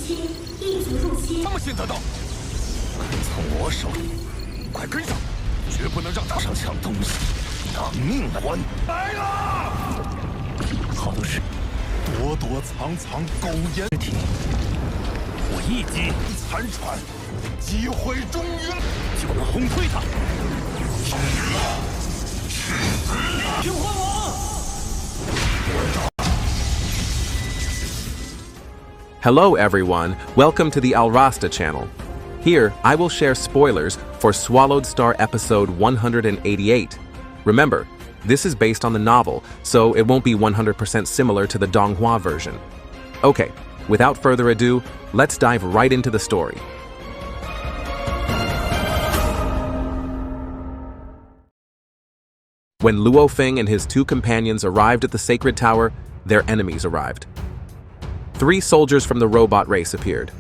侵，异族入侵。他们先得到，肯从我手里，快跟上，绝不能让他上抢东西，拿命来换！来了！好多事，躲躲藏藏，苟延体。我一击残喘，击毁中原，就能轰退他。天花王！ Hello everyone, welcome to the Alrasta channel. Here, I will share spoilers for SwallowedStar episode 188. Remember, this is based on the novel, so it won't be 100% similar to the Donghua version. Okay, without further ado, let's dive right into the story. When Luofeng and his two companions arrived at the Sacred Tower, their enemies arrived. 3 soldiers from the robot race appeared: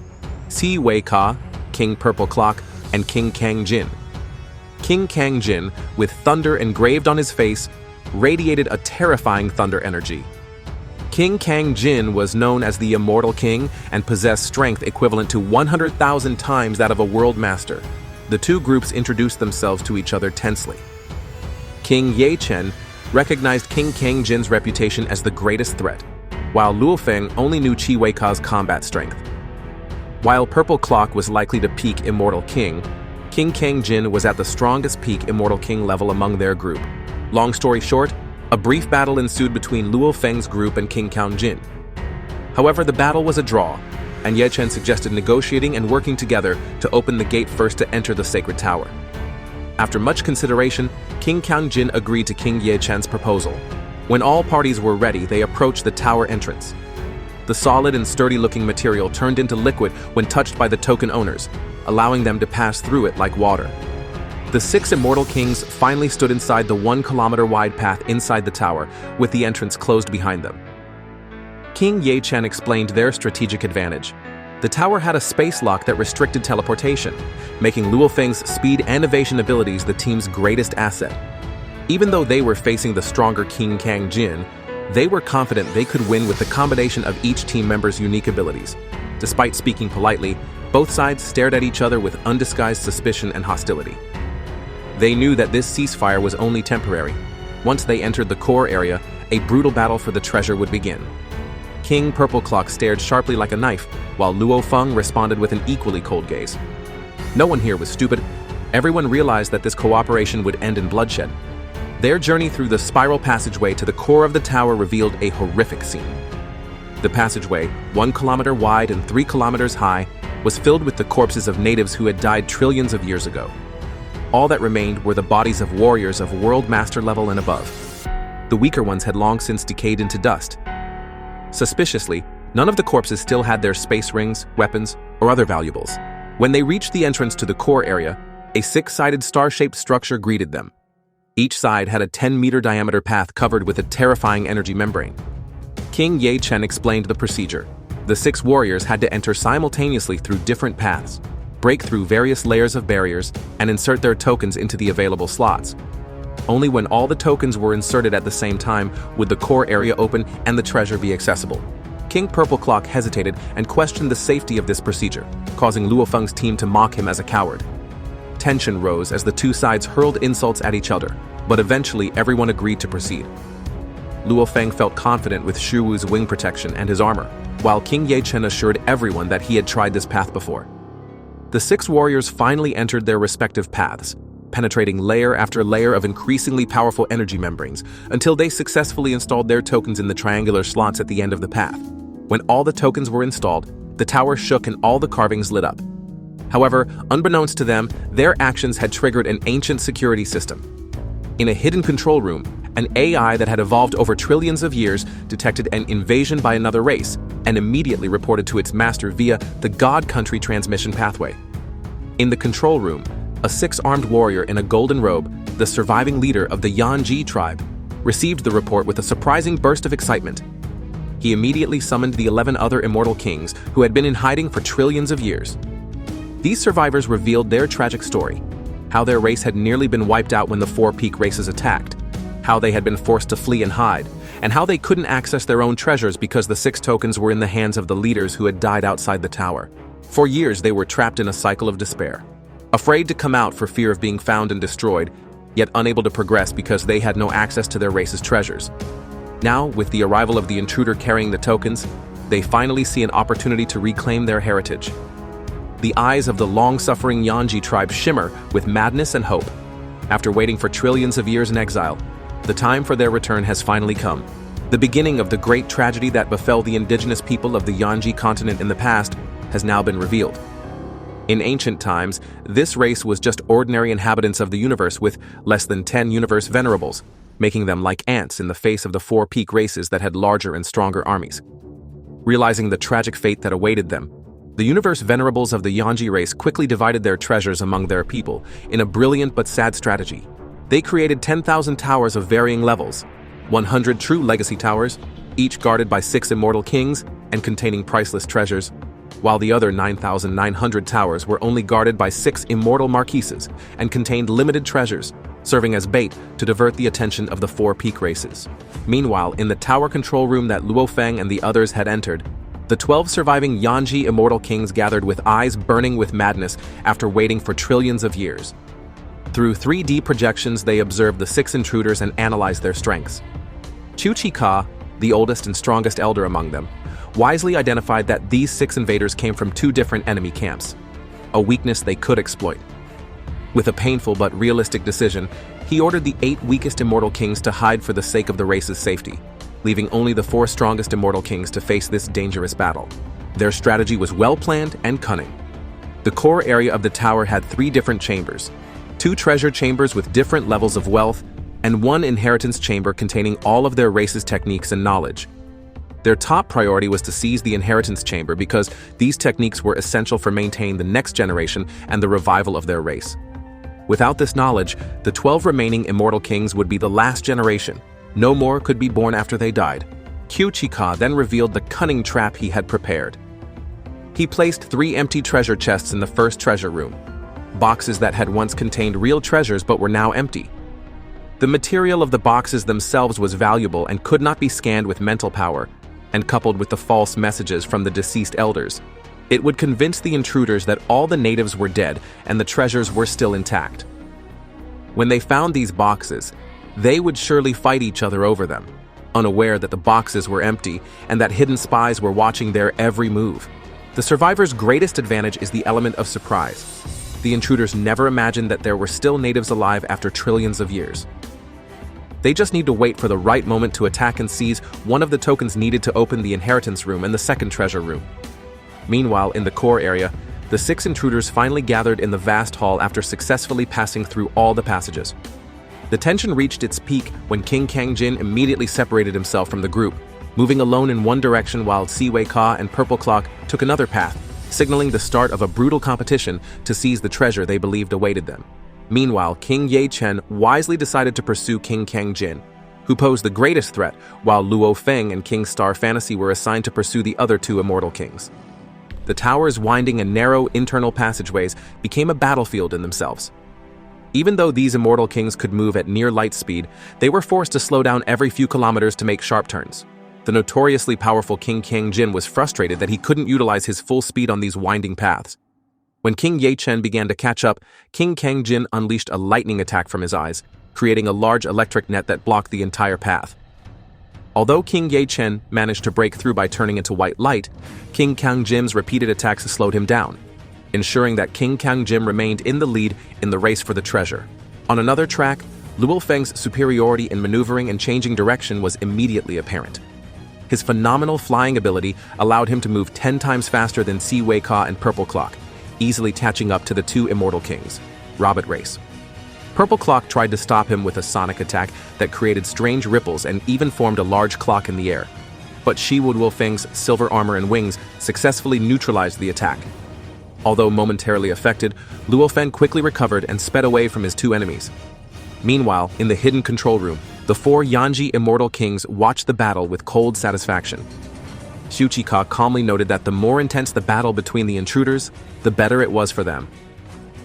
Si Wei-Ka, King Purple Clock, and King Kang Jin. King Kang Jin, with thunder engraved on his face, radiated a terrifying thunder energy. King Kang Jin was known as the Immortal King and possessed strength equivalent to 100,000 times that of a world master. The two groups introduced themselves to each other tensely. King Ye Chen recognized King Kang Jin's reputation as the greatest threat, while Luofeng only knew Qi Wei-Ka's combat strength. While Purple Clock was likely to peak Immortal King, King Kang Jin was at the strongest peak Immortal King level among their group. Long story short, a brief battle ensued between Luofeng's group and King Kang Jin. However, the battle was a draw, and Ye Chen suggested negotiating and working together to open the gate first to enter the Sacred Tower. After much consideration, King Kang Jin agreed to King Ye Chen's proposal. When all parties were ready, they approached the tower entrance. The solid and sturdy-looking material turned into liquid when touched by the token owners, allowing them to pass through it like water. The 6 Immortal Kings finally stood inside the 1-kilometer-wide path inside the tower, with the entrance closed behind them. King Ye Chen explained their strategic advantage. The tower had a space lock that restricted teleportation, making Luofeng's speed and evasion abilities the team's greatest asset. Even though they were facing the stronger King Kang Jin, they were confident they could win with the combination of each team member's unique abilities. Despite speaking politely, both sides stared at each other with undisguised suspicion and hostility. They knew that this ceasefire was only temporary. Once they entered the core area, a brutal battle for the treasure would begin. King Purple Clock stared sharply like a knife, while Luofeng responded with an equally cold gaze. No one here was stupid. Everyone realized that this cooperation would end in bloodshed. Their journey through the spiral passageway to the core of the tower revealed a horrific scene. The passageway, 1 kilometer wide and 3 kilometers high, was filled with the corpses of natives who had died trillions of years ago. All that remained were the bodies of warriors of World Master level and above. The weaker ones had long since decayed into dust. Suspiciously, none of the corpses still had their space rings, weapons, or other valuables. When they reached the entrance to the core area, a 6-sided star-shaped structure greeted them. Each side had a 10-meter diameter path covered with a terrifying energy membrane. King Ye Chen explained the procedure. The 6 warriors had to enter simultaneously through different paths, break through various layers of barriers, and insert their tokens into the available slots. Only when all the tokens were inserted at the same time would the core area open and the treasure be accessible. King Purple Clock hesitated and questioned the safety of this procedure, causing Luofeng's team to mock him as a coward. Tension rose as the two sides hurled insults at each other, but eventually everyone agreed to proceed. Luofeng felt confident with Shuwu's wing protection and his armor, while King Ye Chen assured everyone that he had tried this path before. The 6 warriors finally entered their respective paths, penetrating layer after layer of increasingly powerful energy membranes until they successfully installed their tokens in the triangular slots at the end of the path. When all the tokens were installed, the tower shook and all the carvings lit up. However, unbeknownst to them, their actions had triggered an ancient security system. In a hidden control room, an AI that had evolved over trillions of years detected an invasion by another race and immediately reported to its master via the God Country transmission pathway. In the control room, a 6-armed warrior in a golden robe, the surviving leader of the Yanji tribe, received the report with a surprising burst of excitement. He immediately summoned the 11 other Immortal Kings who had been in hiding for trillions of years. These survivors revealed their tragic story, how their race had nearly been wiped out when the 4 peak races attacked, how they had been forced to flee and hide, and how they couldn't access their own treasures because the 6 tokens were in the hands of the leaders who had died outside the tower. For years, they were trapped in a cycle of despair, afraid to come out for fear of being found and destroyed, yet unable to progress because they had no access to their race's treasures. Now, with the arrival of the intruder carrying the tokens, they finally see an opportunity to reclaim their heritage. The eyes of the long-suffering Yanji tribe shimmer with madness and hope. After waiting for trillions of years in exile, the time for their return has finally come. The beginning of the great tragedy that befell the indigenous people of the Yanji continent in the past has now been revealed. In ancient times, this race was just ordinary inhabitants of the universe with less than 10 universe venerables, making them like ants in the face of the 4 peak races that had larger and stronger armies. Realizing the tragic fate that awaited them, the universe venerables of the Yanji race quickly divided their treasures among their people in a brilliant but sad strategy. They created 10,000 towers of varying levels, 100 true legacy towers, each guarded by 6 immortal kings and containing priceless treasures, while the other 9,900 towers were only guarded by 6 immortal marquises and contained limited treasures, serving as bait to divert the attention of the 4 peak races. Meanwhile, in the tower control room that Luofeng and the others had entered, the 12 surviving Yanji immortal kings gathered with eyes burning with madness after waiting for trillions of years. Through 3D projections, they observed the 6 intruders and analyzed their strengths. Ka, the oldest and strongest elder among them, wisely identified that these 6 invaders came from 2 different enemy camps, a weakness they could exploit. With a painful but realistic decision, he ordered the 8 weakest immortal kings to hide for the sake of the race's safety, leaving only the 4 strongest immortal kings to face this dangerous battle. Their strategy was well-planned and cunning. The core area of the tower had 3 different chambers, 2 treasure chambers with different levels of wealth, and 1 inheritance chamber containing all of their race's techniques and knowledge. Their top priority was to seize the inheritance chamber because these techniques were essential for maintaining the next generation and the revival of their race. Without this knowledge, the 12 remaining immortal kings would be the last generation. No more could be born after they died. Ka then revealed the cunning trap he had prepared. He placed 3 empty treasure chests in the first treasure room, boxes that had once contained real treasures but were now empty. The material of the boxes themselves was valuable and could not be scanned with mental power, and coupled with the false messages from the deceased elders, it would convince the intruders that all the natives were dead and the treasures were still intact. When they found these boxes, they would surely fight each other over them, unaware that the boxes were empty and that hidden spies were watching their every move. The survivors' greatest advantage is the element of surprise. The intruders never imagined that there were still natives alive after trillions of years. They just need to wait for the right moment to attack and seize one of the tokens needed to open the inheritance room and the second treasure room. Meanwhile, in the core area, the 6 intruders finally gathered in the vast hall after successfully passing through all the passages. The tension reached its peak when King Kangjin immediately separated himself from the group, moving alone in one direction while Ka and Purple Clock took another path, signaling the start of a brutal competition to seize the treasure they believed awaited them. Meanwhile, King Ye Chen wisely decided to pursue King Kangjin, who posed the greatest threat, while Luofeng and King Star Fantasy were assigned to pursue the other 2 immortal kings. The tower's winding and narrow internal passageways became a battlefield in themselves. Even though these immortal kings could move at near light speed, they were forced to slow down every few kilometers to make sharp turns. The notoriously powerful King Kangjin was frustrated that he couldn't utilize his full speed on these winding paths. When King Ye Chen began to catch up, King Kangjin unleashed a lightning attack from his eyes, creating a large electric net that blocked the entire path. Although King Ye Chen managed to break through by turning into white light, King Kangjin's repeated attacks slowed him down, ensuring that King Kangjin remained in the lead in the race for the treasure. On another track, Luofeng's superiority in maneuvering and changing direction was immediately apparent. His phenomenal flying ability allowed him to move 10 times faster than Ka and Purple Clock, easily catching up to the 2 immortal kings. Robot race. Purple Clock tried to stop him with a sonic attack that created strange ripples and even formed a large clock in the air. But Luofeng's silver armor and wings successfully neutralized the attack. Although momentarily affected, Luofeng quickly recovered and sped away from his 2 enemies. Meanwhile, in the hidden control room, the 4 Yanji immortal kings watched the battle with cold satisfaction. Ka calmly noted that the more intense the battle between the intruders, the better it was for them.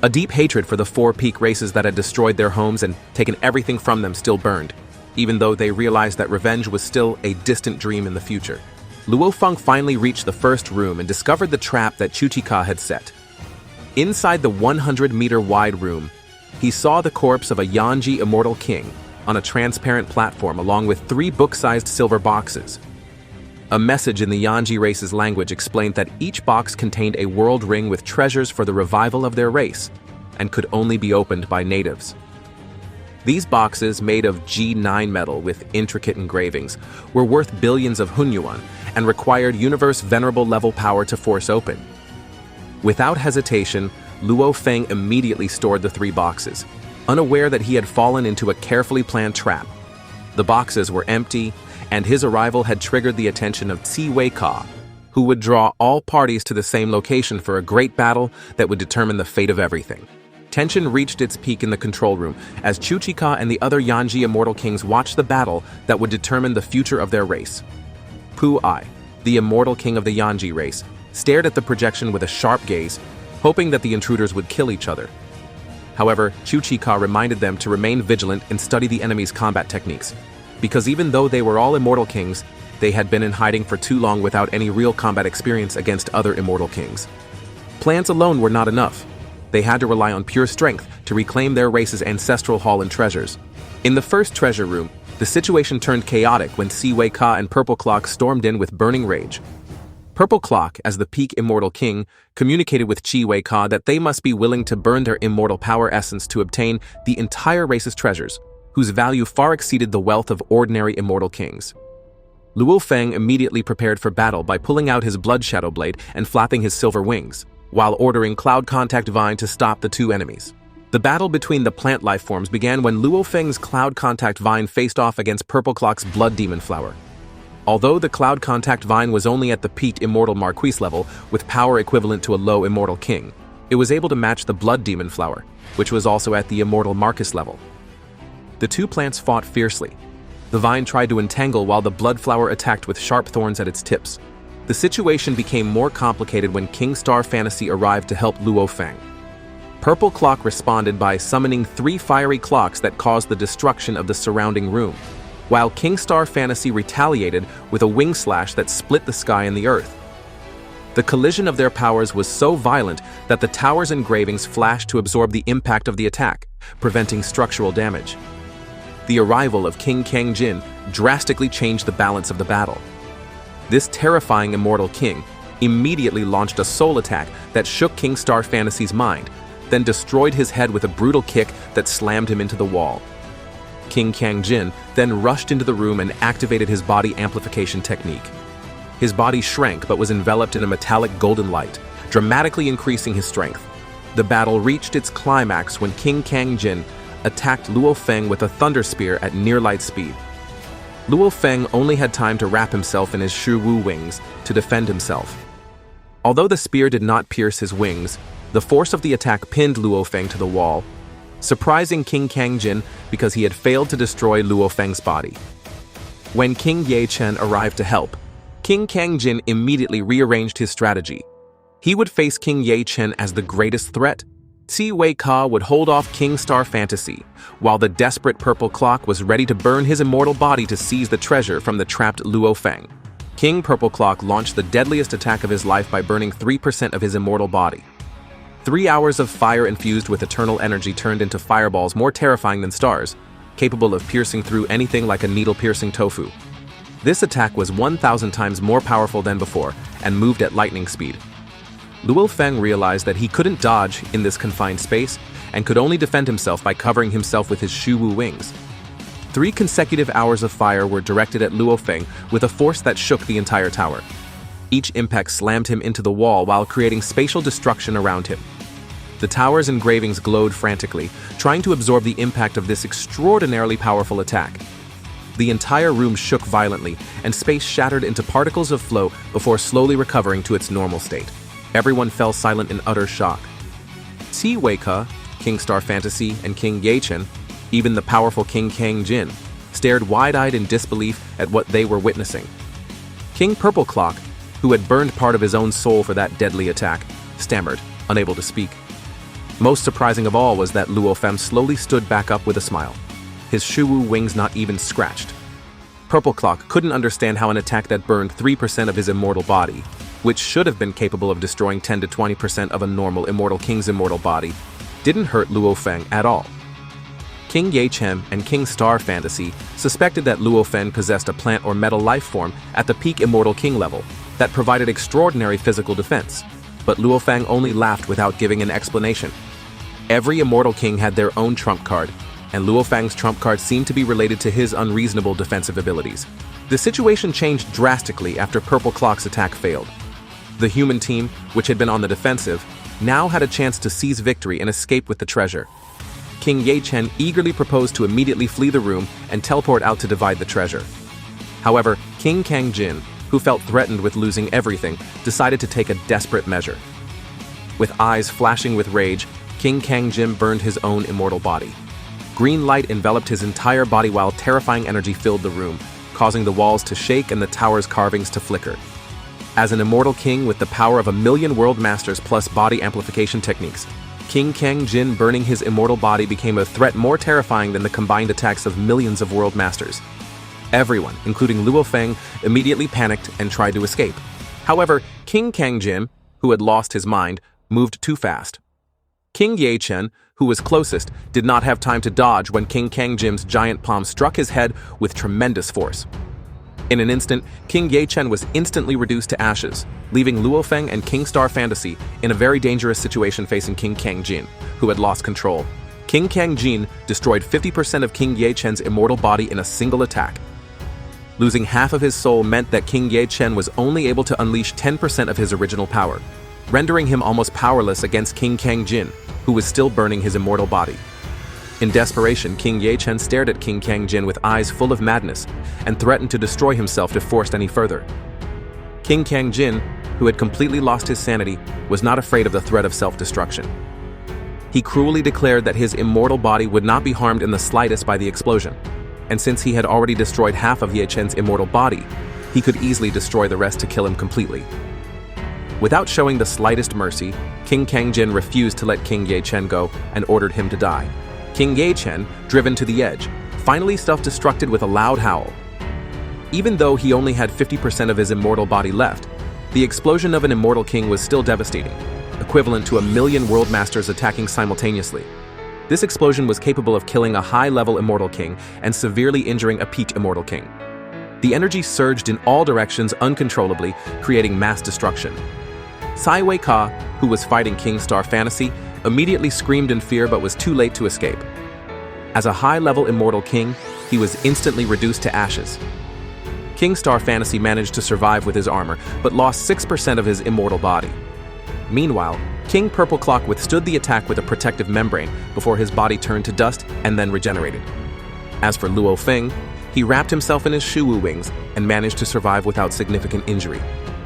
A deep hatred for the 4 peak races that had destroyed their homes and taken everything from them still burned, even though they realized that revenge was still a distant dream in the future. Luofeng finally reached the first room and discovered the trap that Chuchika had set. Inside the 100-meter wide room, he saw the corpse of a Yanji Immortal King on a transparent platform along with 3 book-sized silver boxes. A message in the Yanji race's language explained that each box contained a world ring with treasures for the revival of their race and could only be opened by natives. These boxes, made of G9 metal with intricate engravings, were worth billions of Hunyuan and required universe venerable level power to force open. Without hesitation, Luofeng immediately stored the 3 boxes, unaware that he had fallen into a carefully planned trap. The boxes were empty, and his arrival had triggered the attention of Ka, who would draw all parties to the same location for a great battle that would determine the fate of everything. Tension reached its peak in the control room as Chuchika and the other Yanji Immortal Kings watched the battle that would determine the future of their race. Pu-ai, the Immortal King of the Yanji race, stared at the projection with a sharp gaze, hoping that the intruders would kill each other. However, Chuchika reminded them to remain vigilant and study the enemy's combat techniques, because even though they were all Immortal Kings, they had been in hiding for too long without any real combat experience against other Immortal Kings. Plans alone were not enough. They had to rely on pure strength to reclaim their race's ancestral hall and treasures. In the first treasure room, the situation turned chaotic when Ka and Purple Clock stormed in with burning rage. Purple Clock, as the peak Immortal King, communicated with Ka that they must be willing to burn their immortal power essence to obtain the entire race's treasures, whose value far exceeded the wealth of ordinary Immortal Kings. Luofeng immediately prepared for battle by pulling out his blood shadow blade and flapping his silver wings, while ordering Cloud Contact Vine to stop the 2 enemies. The battle between the plant life forms began when Luofeng's Cloud Contact Vine faced off against Purple Clock's Blood Demon Flower. Although the Cloud Contact Vine was only at the peaked Immortal Marquis level, with power equivalent to a low Immortal King, it was able to match the Blood Demon Flower, which was also at the Immortal Marquis level. The 2 plants fought fiercely. The vine tried to entangle while the Blood Flower attacked with sharp thorns at its tips. The situation became more complicated when King Star Fantasy arrived to help Luofeng. Purple Clock responded by summoning 3 fiery clocks that caused the destruction of the surrounding room, while King Star Fantasy retaliated with a wing slash that split the sky and the earth. The collision of their powers was so violent that the tower's engravings flashed to absorb the impact of the attack, preventing structural damage. The arrival of King Kang Jin drastically changed the balance of the battle. This terrifying Immortal King immediately launched a soul attack that shook King Star Fantasy's mind, then destroyed his head with a brutal kick that slammed him into the wall. King Kang Jin then rushed into the room and activated his body amplification technique. His body shrank but was enveloped in a metallic golden light, dramatically increasing his strength. The battle reached its climax when King Kang Jin attacked Luofeng with a thunder spear at near light speed. Luofeng only had time to wrap himself in his Shu Wu wings to defend himself. Although the spear did not pierce his wings, the force of the attack pinned Luofeng to the wall, surprising King Kang Jin because he had failed to destroy Luofeng's body. When King Ye Chen arrived to help, King Kang Jin immediately rearranged his strategy. He would face King Ye Chen as the greatest threat. Ka would hold off King Star Fantasy, while the desperate Purple Clock was ready to burn his immortal body to seize the treasure from the trapped Luofeng. King Purple Clock launched the deadliest attack of his life by burning 3% of his immortal body. 3 hours of fire infused with eternal energy turned into fireballs more terrifying than stars, capable of piercing through anything like a needle-piercing tofu. This attack was 1,000 times more powerful than before and moved at lightning speed. Luofeng realized that he couldn't dodge in this confined space and could only defend himself by covering himself with his Shu Wu wings. 3 consecutive hours of fire were directed at Luofeng with a force that shook the entire tower. Each impact slammed him into the wall while creating spatial destruction around him. The tower's engravings glowed frantically, trying to absorb the impact of this extraordinarily powerful attack. The entire room shook violently, and space shattered into particles of flow before slowly recovering to its normal state. Everyone fell silent in utter shock. Ka, King Star Fantasy, and King Ye Chen, even the powerful King Kang Jin, stared wide-eyed in disbelief at what they were witnessing. King Purple Clock, who had burned part of his own soul for that deadly attack, stammered, unable to speak. Most surprising of all was that Luofeng slowly stood back up with a smile. his Shuwu wings not even scratched. Purple Clock couldn't understand how an attack that burned 3% of his immortal body, which should have been capable of destroying 10 to 20% of a normal Immortal King's immortal body, didn't hurt Luofeng at all. King Yechen and King Star Fantasy suspected that Luofeng possessed a plant or metal life form at the peak Immortal King level that provided extraordinary physical defense, but Luofeng only laughed without giving an explanation. Every Immortal King had their own trump card, and Luofeng's trump card seemed to be related to his unreasonable defensive abilities. The situation changed drastically after Purple Clock's attack failed. The human team, which had been on the defensive, now had a chance to seize victory and escape with the treasure. King Yechen eagerly proposed to immediately flee the room and teleport out to divide the treasure. However, King Kangjin, who felt threatened with losing everything, decided to take a desperate measure. With eyes flashing with rage, King Kangjin burned his own immortal body. Green light enveloped his entire body while terrifying energy filled the room, causing the walls to shake and the tower's carvings to flicker. As an immortal king with the power of 1,000,000 world masters plus body amplification techniques, King Kangjin burning his immortal body became a threat more terrifying than the combined attacks of millions of world masters. Everyone, including Luofeng, immediately panicked and tried to escape. However, King Kangjin, who had lost his mind, moved too fast. King Yechen, who was closest, did not have time to dodge when King Kangjin's giant palm struck his head with tremendous force. In an instant, King Yechen was instantly reduced to ashes, leaving Luofeng and King Star Fantasy in a very dangerous situation facing King Kangjin, who had lost control. King Kangjin destroyed 50% of King Yechen's immortal body in a single attack. Losing half of his soul meant that King Yechen was only able to unleash 10% of his original power, rendering him almost powerless against King Kangjin, who was still burning his immortal body. In desperation, King Yechen stared at King Kangjin with eyes full of madness and threatened to destroy himself if forced any further. King Kangjin, who had completely lost his sanity, was not afraid of the threat of self-destruction. He cruelly declared that his immortal body would not be harmed in the slightest by the explosion, and since he had already destroyed half of Yechen's immortal body, he could easily destroy the rest to kill him completely. Without showing the slightest mercy, King Kangjin refused to let King Yechen go and ordered him to die. King Yechen, driven to the edge, finally self-destructed with a loud howl. Even though he only had 50% of his immortal body left, the explosion of an immortal king was still devastating, equivalent to 1,000,000 world masters attacking simultaneously. This explosion was capable of killing a high-level immortal king and severely injuring a peak immortal king. The energy surged in all directions uncontrollably, creating mass destruction. Sai Wei-Ka, who was fighting King Star Fantasy, immediately screamed in fear but was too late to escape. As a high-level immortal king, he was instantly reduced to ashes. King Star Fantasy managed to survive with his armor, but lost 6% of his immortal body. Meanwhile, King Purple Clock withstood the attack with a protective membrane before his body turned to dust and then regenerated. As for Luofeng, he wrapped himself in his Shuwu wings and managed to survive without significant injury.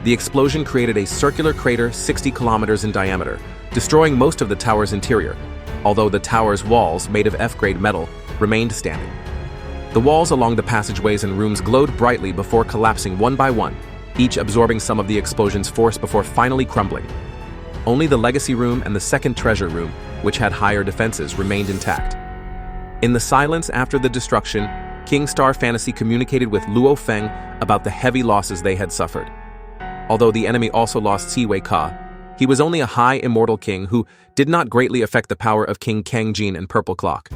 The explosion created a circular crater 60 kilometers in diameter, destroying most of the tower's interior, although the tower's walls, made of F-grade metal, remained standing. The walls along the passageways and rooms glowed brightly before collapsing one by one, each absorbing some of the explosion's force before finally crumbling. Only the legacy room and the second treasure room, which had higher defenses, remained intact. In the silence after the destruction, King Star Fantasy communicated with Luofeng about the heavy losses they had suffered. Although the enemy also lost Sai Wei-Ka, he was only a high immortal king who did not greatly affect the power of King Kangjin and Purple Clock.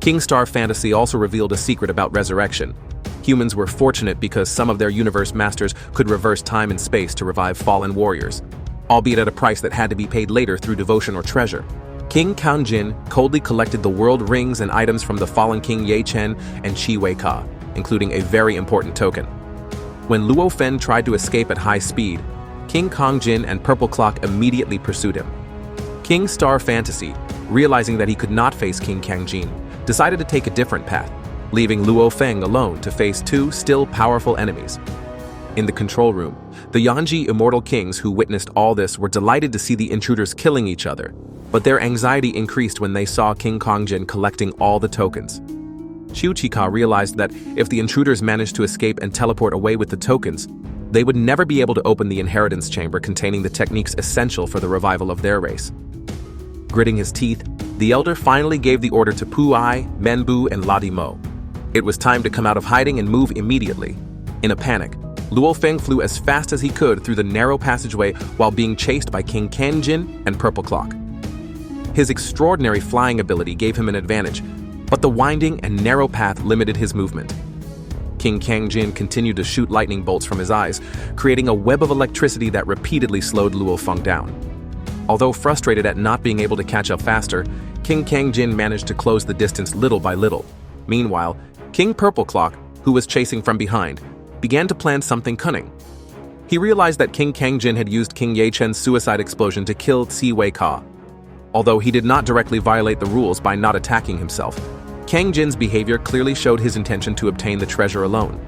King Star Fantasy also revealed a secret about resurrection. Humans were fortunate because some of their universe masters could reverse time and space to revive fallen warriors, albeit at a price that had to be paid later through devotion or treasure. King Kangjin coldly collected the world rings and items from the fallen King Yechen and Sai Wei-Ka, including a very important token. When Luofeng tried to escape at high speed, King Kangjin and Purple Clock immediately pursued him. King Star Fantasy, realizing that he could not face King Kangjin, decided to take a different path, leaving Luofeng alone to face two still powerful enemies. In the control room, the Yanji immortal kings who witnessed all this were delighted to see the intruders killing each other, but their anxiety increased when they saw King Kangjin collecting all the tokens. Xiuqika realized that if the intruders managed to escape and teleport away with the tokens, they would never be able to open the inheritance chamber containing the techniques essential for the revival of their race. Gritting his teeth, the elder finally gave the order to Puai, Menbu, and Ladimo. It was time to come out of hiding and move immediately. In a panic, Luofeng flew as fast as he could through the narrow passageway while being chased by King Kanjin and Purple Clock. His extraordinary flying ability gave him an advantage, but the winding and narrow path limited his movement. King Kanjin continued to shoot lightning bolts from his eyes, creating a web of electricity that repeatedly slowed Luofeng down. Although frustrated at not being able to catch up faster, King Kanjin managed to close the distance little by little. Meanwhile, King Purple Clock, who was chasing from behind, began to plan something cunning. He realized that King Kanjin had used King Yechen's suicide explosion to kill Ka. Although he did not directly violate the rules by not attacking himself, Kangjin's behavior clearly showed his intention to obtain the treasure alone.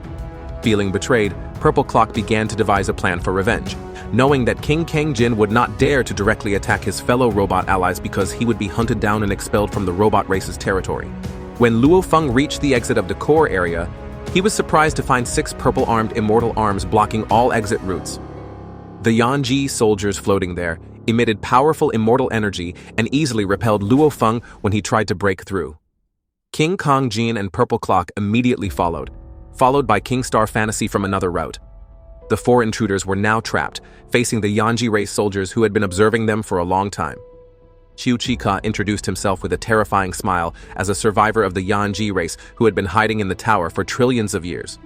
Feeling betrayed, Purple Clock began to devise a plan for revenge, knowing that King Kangjin would not dare to directly attack his fellow robot allies because he would be hunted down and expelled from the robot race's territory. When Luofeng reached the exit of the core area, he was surprised to find 6 purple-armed immortal arms blocking all exit routes. The Yanji soldiers floating there emitted powerful immortal energy and easily repelled Luofeng when he tried to break through. King Kangjin and Purple Clock immediately followed by King Star Fantasy from another route. The 4 intruders were now trapped, facing the Yanji race soldiers who had been observing them for a long time. Chiuchika introduced himself with a terrifying smile as a survivor of the Yanji race who had been hiding in the tower for trillions of years.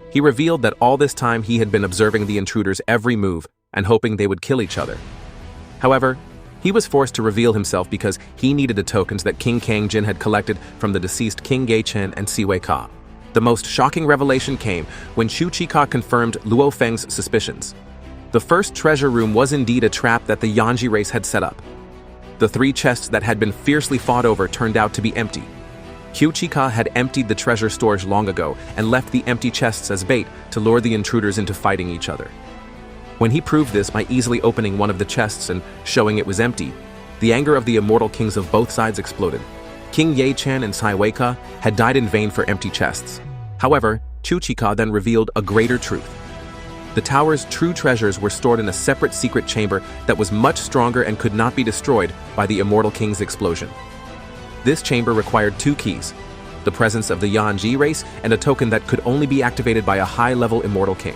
He revealed that all this time he had been observing the intruders' every move and hoping they would kill each other. However, he was forced to reveal himself because he needed the tokens that King Kangjin had collected from the deceased King Yechen and Siwei Ka. The most shocking revelation came when Chiuchika confirmed Luofeng's suspicions. The first treasure room was indeed a trap that the Yanji race had set up. The 3 chests that had been fiercely fought over turned out to be empty. Chiuchika had emptied the treasure storage long ago and left the empty chests as bait to lure the intruders into fighting each other. When he proved this by easily opening one of the chests and showing it was empty, the anger of the immortal kings of both sides exploded. King Yechen and Siwei Ka had died in vain for empty chests. However, Chiuchika then revealed a greater truth. The tower's true treasures were stored in a separate secret chamber that was much stronger and could not be destroyed by the immortal king's explosion. This chamber required 2 keys, the presence of the Yanji race and a token that could only be activated by a high-level immortal king.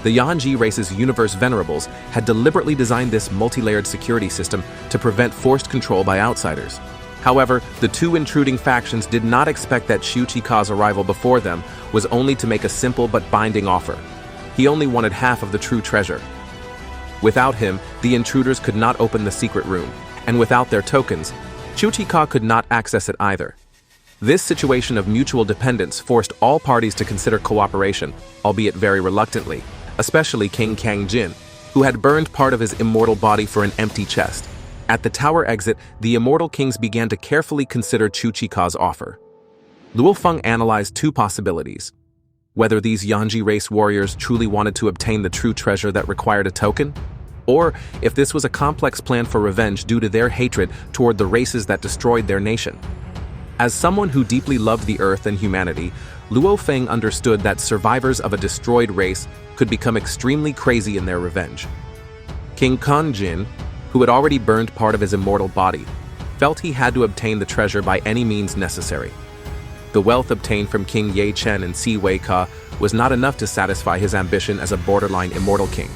The Yanji race's universe venerables had deliberately designed this multi-layered security system to prevent forced control by outsiders. However, the 2 intruding factions did not expect that Chiuchika's arrival before them was only to make a simple but binding offer. He only wanted half of the true treasure. Without him, the intruders could not open the secret room, and without their tokens, Chiuchika could not access it either. This situation of mutual dependence forced all parties to consider cooperation, albeit very reluctantly, especially King Kangjin, who had burned part of his immortal body for an empty chest. At the tower exit, the immortal kings began to carefully consider Chiuchika's offer. Luofeng analyzed 2 possibilities: whether these Yanji race warriors truly wanted to obtain the true treasure that required a token, or if this was a complex plan for revenge due to their hatred toward the races that destroyed their nation. As someone who deeply loved the earth and humanity, Luofeng understood that survivors of a destroyed race could become extremely crazy in their revenge. King Kanjin, who had already burned part of his immortal body, felt he had to obtain the treasure by any means necessary. The wealth obtained from King Yechen and Siwei Ka was not enough to satisfy his ambition as a borderline immortal king.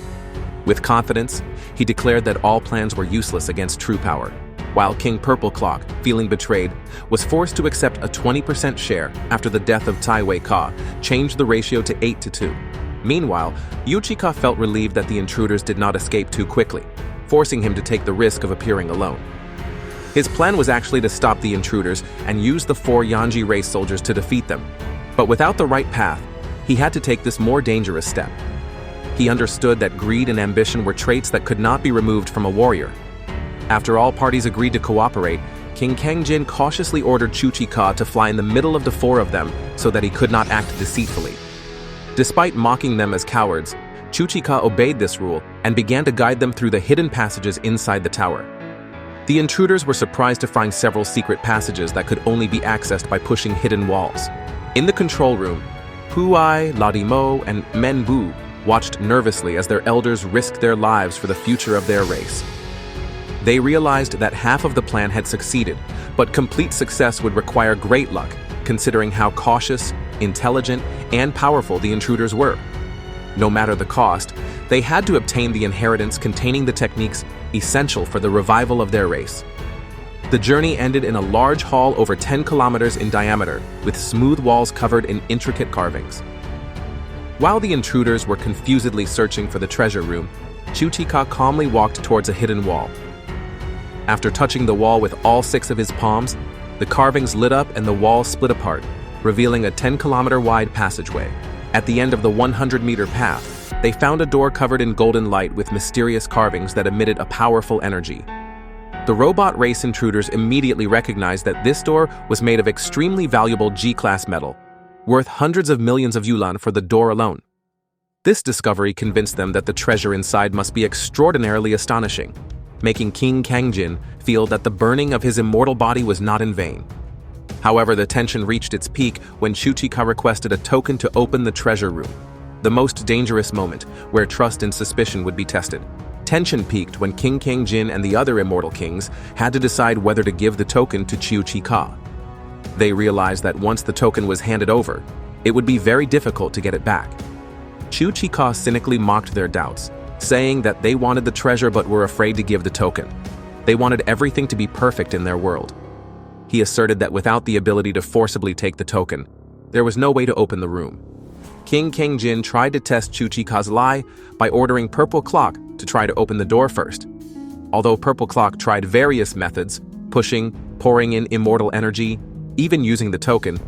With confidence, he declared that all plans were useless against true power, while King Purple Clock, feeling betrayed, was forced to accept a 20% share after the death of Siwei Ka changed the ratio to 8-2. Meanwhile, Chiuchika felt relieved that the intruders did not escape too quickly, forcing him to take the risk of appearing alone. His plan was actually to stop the intruders and use the 4 Yanji race soldiers to defeat them, but without the right path, he had to take this more dangerous step. He understood that greed and ambition were traits that could not be removed from a warrior. After all parties agreed to cooperate, King Kangjin cautiously ordered Chiuchika to fly in the middle of the 4 of them so that he could not act deceitfully. Despite mocking them as cowards, Chiuchika obeyed this rule and began to guide them through the hidden passages inside the tower. The intruders were surprised to find several secret passages that could only be accessed by pushing hidden walls. In the control room, Puai, Ladimo, and Menbu watched nervously as their elders risked their lives for the future of their race. They realized that half of the plan had succeeded, but complete success would require great luck, considering how cautious, intelligent, and powerful the intruders were. No matter the cost, they had to obtain the inheritance containing the techniques essential for the revival of their race. The journey ended in a large hall over 10 kilometers in diameter, with smooth walls covered in intricate carvings. While the intruders were confusedly searching for the treasure room, Chuchika calmly walked towards a hidden wall. After touching the wall with all 6 of his palms, the carvings lit up and the wall split apart, revealing a 10-kilometer-wide passageway. At the end of the 100-meter path, they found a door covered in golden light with mysterious carvings that emitted a powerful energy. The robot race intruders immediately recognized that this door was made of extremely valuable G-class metal, worth hundreds of millions of yuan for the door alone. This discovery convinced them that the treasure inside must be extraordinarily astonishing, making King Kangjin feel that the burning of his immortal body was not in vain. However, the tension reached its peak when Chuchika requested a token to open the treasure room, the most dangerous moment where trust and suspicion would be tested. Tension peaked when King Kangjin and the other immortal kings had to decide whether to give the token to Chuchika. They realized that once the token was handed over, it would be very difficult to get it back. Chuchika cynically mocked their doubts, saying that they wanted the treasure but were afraid to give the token. They wanted everything to be perfect in their world. He asserted that without the ability to forcibly take the token, there was no way to open the room. King Kangjin tried to test Chuchika's lie by ordering Purple Clock to try to open the door first. Although Purple Clock tried various methods, pushing, pouring in immortal energy, even using the token,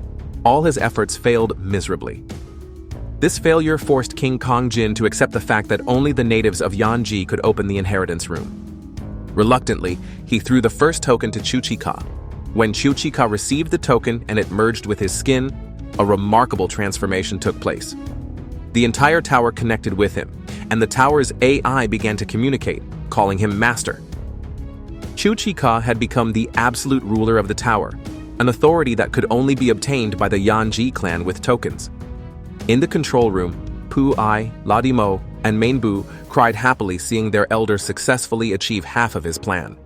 all his efforts failed miserably. This failure forced King Kangjin to accept the fact that only the natives of Yanji could open the inheritance room. Reluctantly, he threw the first token to Chuchika. When Chuchika received the token and it merged with his skin, a remarkable transformation took place. The entire tower connected with him, and the tower's AI began to communicate, calling him Master. Chuchika had become the absolute ruler of the tower, an authority that could only be obtained by the Yanji clan with tokens. In the control room, Pu-ai, Ladimo, and Mainbu cried happily seeing their elder successfully achieve half of his plan.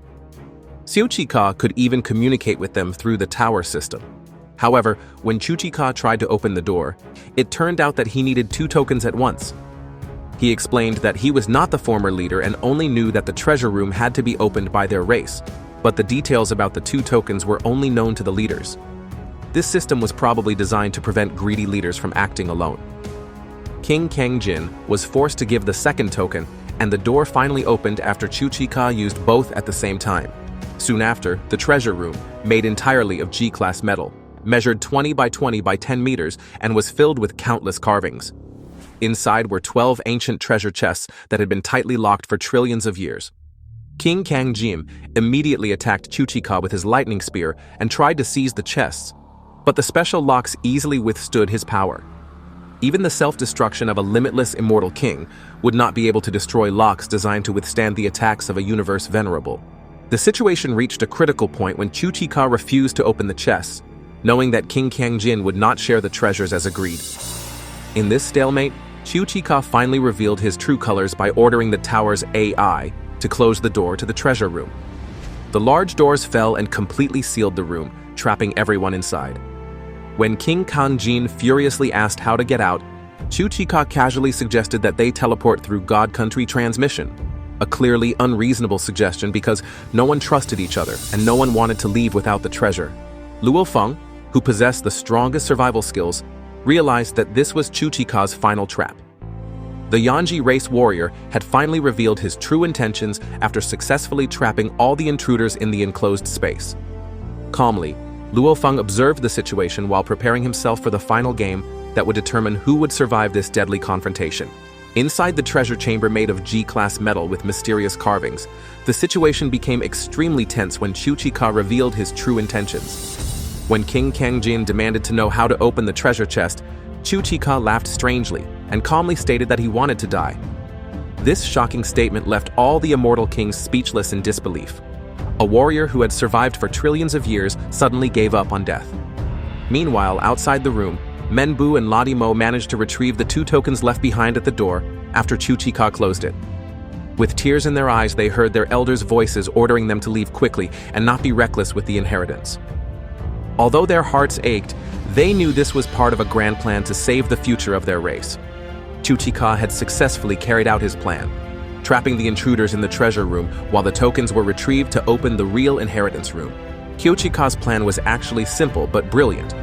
Chuchika could even communicate with them through the tower system. However, when Chuchika tried to open the door, it turned out that he needed 2 tokens at once. He explained that he was not the former leader and only knew that the treasure room had to be opened by their race, but the details about the 2 tokens were only known to the leaders. This system was probably designed to prevent greedy leaders from acting alone. King Kangjin was forced to give the second token, and the door finally opened after Chuchika used both at the same time. Soon after, the treasure room, made entirely of G-class metal, measured 20 by 20 by 10 meters and was filled with countless carvings. Inside were 12 ancient treasure chests that had been tightly locked for trillions of years. King Kangjin immediately attacked Chuchika with his lightning spear and tried to seize the chests, but the special locks easily withstood his power. Even the self-destruction of a limitless immortal king would not be able to destroy locks designed to withstand the attacks of a universe venerable. The situation reached a critical point when Chuchika refused to open the chests, knowing that King Kangjin would not share the treasures as agreed. In this stalemate, Chuchika finally revealed his true colors by ordering the tower's AI to close the door to the treasure room. The large doors fell and completely sealed the room, trapping everyone inside. When King Kangjin furiously asked how to get out, Chuchika casually suggested that they teleport through God Country transmission, a clearly unreasonable suggestion because no one trusted each other and no one wanted to leave without the treasure. Luofeng, who possessed the strongest survival skills, realized that this was Chuchika's final trap. The Yanji race warrior had finally revealed his true intentions after successfully trapping all the intruders in the enclosed space. Calmly, Luofeng observed the situation while preparing himself for the final game that would determine who would survive this deadly confrontation. Inside the treasure chamber made of G-class metal with mysterious carvings, the situation became extremely tense when Chuchika revealed his true intentions. When King Kangjin demanded to know how to open the treasure chest, Chuchika laughed strangely and calmly stated that he wanted to die. This shocking statement left all the immortal kings speechless in disbelief. A warrior who had survived for trillions of years suddenly gave up on death. Meanwhile, outside the room, Menbu and Ladimo managed to retrieve the 2 tokens left behind at the door after Chuchika closed it. With tears in their eyes, they heard their elders' voices ordering them to leave quickly and not be reckless with the inheritance. Although their hearts ached, they knew this was part of a grand plan to save the future of their race. Chuchika had successfully carried out his plan, trapping the intruders in the treasure room while the tokens were retrieved to open the real inheritance room. Chuchika's plan was actually simple but brilliant.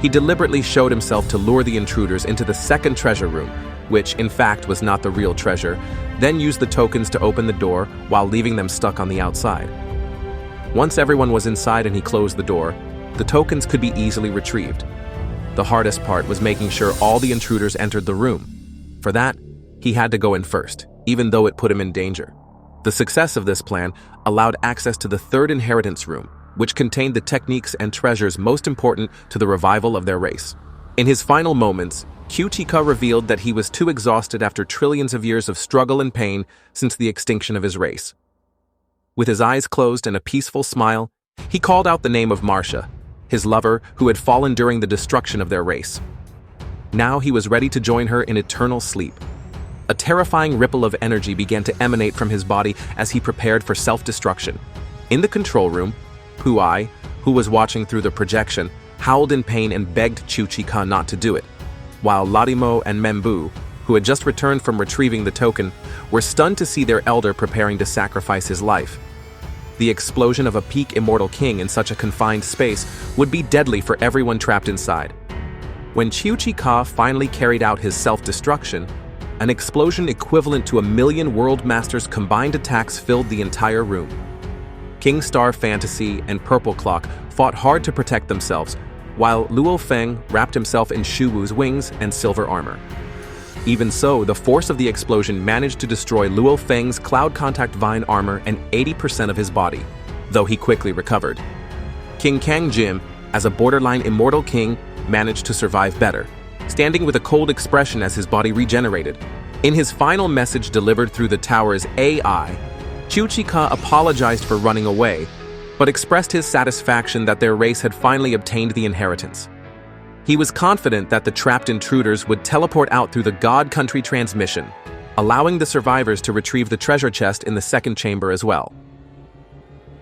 He deliberately showed himself to lure the intruders into the second treasure room, which in fact was not the real treasure, then used the tokens to open the door while leaving them stuck on the outside. Once everyone was inside and he closed the door, the tokens could be easily retrieved. The hardest part was making sure all the intruders entered the room. For that, he had to go in first, even though it put him in danger. The success of this plan allowed access to the third inheritance room, which contained the techniques and treasures most important to the revival of their race. In his final moments, Chuchika revealed that he was too exhausted after trillions of years of struggle and pain since the extinction of his race. With his eyes closed and a peaceful smile, he called out the name of Marcia, his lover who had fallen during the destruction of their race. Now he was ready to join her in eternal sleep. A terrifying ripple of energy began to emanate from his body as he prepared for self-destruction. In the control room, Puai, who was watching through the projection, howled in pain and begged Chuchika not to do it, while Ladimo and Membu, who had just returned from retrieving the token, were stunned to see their elder preparing to sacrifice his life. The explosion of a peak immortal king in such a confined space would be deadly for everyone trapped inside. When Chuchika finally carried out his self-destruction, an explosion equivalent to 1,000,000 World Masters' combined attacks filled the entire room. King Star Fantasy and Purple Clock fought hard to protect themselves, while Luofeng wrapped himself in Shuwu's wings and silver armor. Even so, the force of the explosion managed to destroy Luofeng's Cloud Contact Vine armor and 80% of his body, though he quickly recovered. King Kang Jim, as a borderline immortal king, managed to survive better, standing with a cold expression as his body regenerated. In his final message delivered through the tower's AI, Chuchika apologized for running away, but expressed his satisfaction that their race had finally obtained the inheritance. He was confident that the trapped intruders would teleport out through the God Country transmission, allowing the survivors to retrieve the treasure chest in the second chamber as well.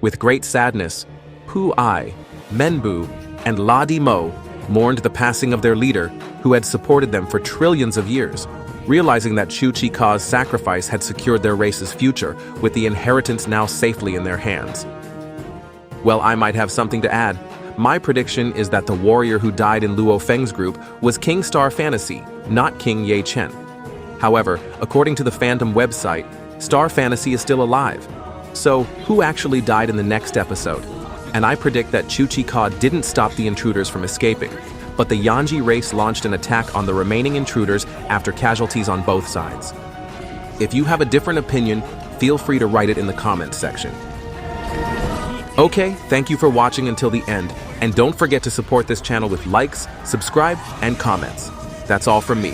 With great sadness, Puai, Menbu, and Ladimo mourned the passing of their leader, who had supported them for trillions of years, realizing that Chuchika's sacrifice had secured their race's future, with the inheritance now safely in their hands. Well, I might have something to add. My prediction is that the warrior who died in Luofeng's group was King Star Fantasy, not King Ye Chen. However, according to the fandom website, Star Fantasy is still alive. So, who actually died in the next episode? And I predict that Chuchika didn't stop the intruders from escaping, but the Yanji race launched an attack on the remaining intruders after casualties on both sides. If you have a different opinion, feel free to write it in the comments section. Okay, thank you for watching until the end, and don't forget to support this channel with likes, subscribe, and comments. That's all from me.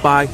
Bye.